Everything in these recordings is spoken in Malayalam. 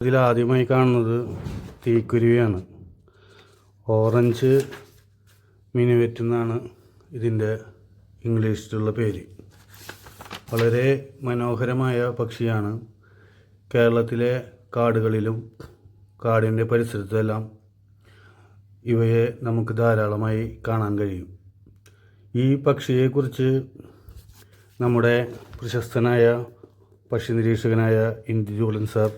ഇതിലാദ്യമായി കാണുന്നത് തീക്കുരുവിയാണ്. ഓറഞ്ച് മിനുവെറ്റ് എന്നാണ് ഇതിൻ്റെ ഇംഗ്ലീഷിലുള്ള പേര്. വളരെ മനോഹരമായ പക്ഷിയാണ്. കേരളത്തിലെ കാടുകളിലും കാടിൻ്റെ പരിസരത്തെല്ലാം ഇവയെ നമുക്ക് ധാരാളമായി കാണാൻ കഴിയും. ഈ പക്ഷിയെക്കുറിച്ച് നമ്മുടെ പ്രശസ്തനായ പക്ഷി നിരീക്ഷകനായ ഇന്ദുചൂടൻ സാർ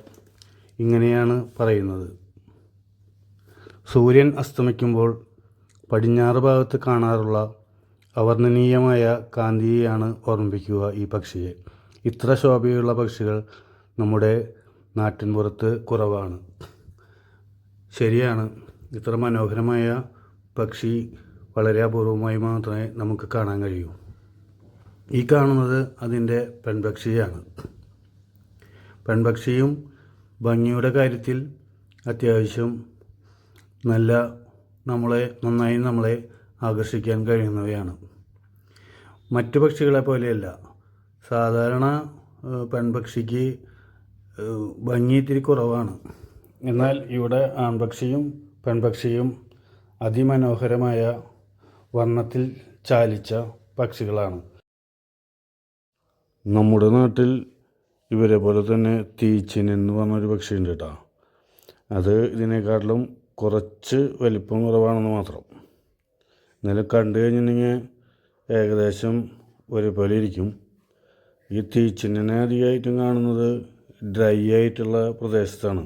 ഇങ്ങനെയാണ് പറയുന്നത്: സൂര്യൻ അസ്തമിക്കുമ്പോൾ പടിഞ്ഞാറ് ഭാഗത്ത് കാണാറുള്ള അവർണ്ണനീയമായ കാന്തിയെയാണ് ഓർമ്മിപ്പിക്കുക ഈ പക്ഷിയെ. ഇത്ര ശോഭയുള്ള പക്ഷികൾ നമ്മുടെ നാട്ടിൻപുറത്ത് കുറവാണ്. ശരിയാണ്, ഇത്ര മനോഹരമായ പക്ഷി വളരെ അപൂർവമായി മാത്രമേ നമുക്ക് കാണാൻ കഴിയൂ. ഈ കാണുന്നത് അതിൻ്റെ പെൺപക്ഷിയാണ്. പെൺപക്ഷിയും ഭംഗിയുടെ കാര്യത്തിൽ അത്യാവശ്യം നന്നായി നമ്മളെ ആകർഷിക്കാൻ കഴിയുന്നവയാണ്. മറ്റു പക്ഷികളെ പോലെയല്ല. സാധാരണ പെൺപക്ഷിക്ക് ഭംഗി ഇത്തിരി കുറവാണ്. എന്നാൽ ഇവിടെ ആൺപക്ഷിയും പെൺപക്ഷിയും അതിമനോഹരമായ വർണ്ണത്തിൽ ചാലിച്ച പക്ഷികളാണ്. നമ്മുടെ നാട്ടിൽ ഇവരെ പോലെ തന്നെ തീച്ചിന് എന്ന് പറഞ്ഞൊരു പക്ഷിയുണ്ട് കേട്ടോ. അത് ഇതിനേക്കാട്ടിലും കുറച്ച് വലിപ്പം കുറവാണെന്ന് മാത്രം. എന്നാലും കണ്ടു കഴിഞ്ഞിട്ടുണ്ടെങ്കിൽ ഏകദേശം ഒരുപോലെ ഇരിക്കും. ഈ തീച്ചിനെ അധികമായിട്ടും കാണുന്നത് ഡ്രൈ ആയിട്ടുള്ള പ്രദേശത്താണ്.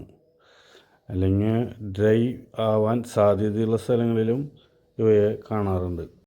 അല്ലെങ്കിൽ ഡ്രൈ ആവാൻ സാധ്യതയുള്ള സ്ഥലങ്ങളിലും ഇവയെ കാണാറുണ്ട്.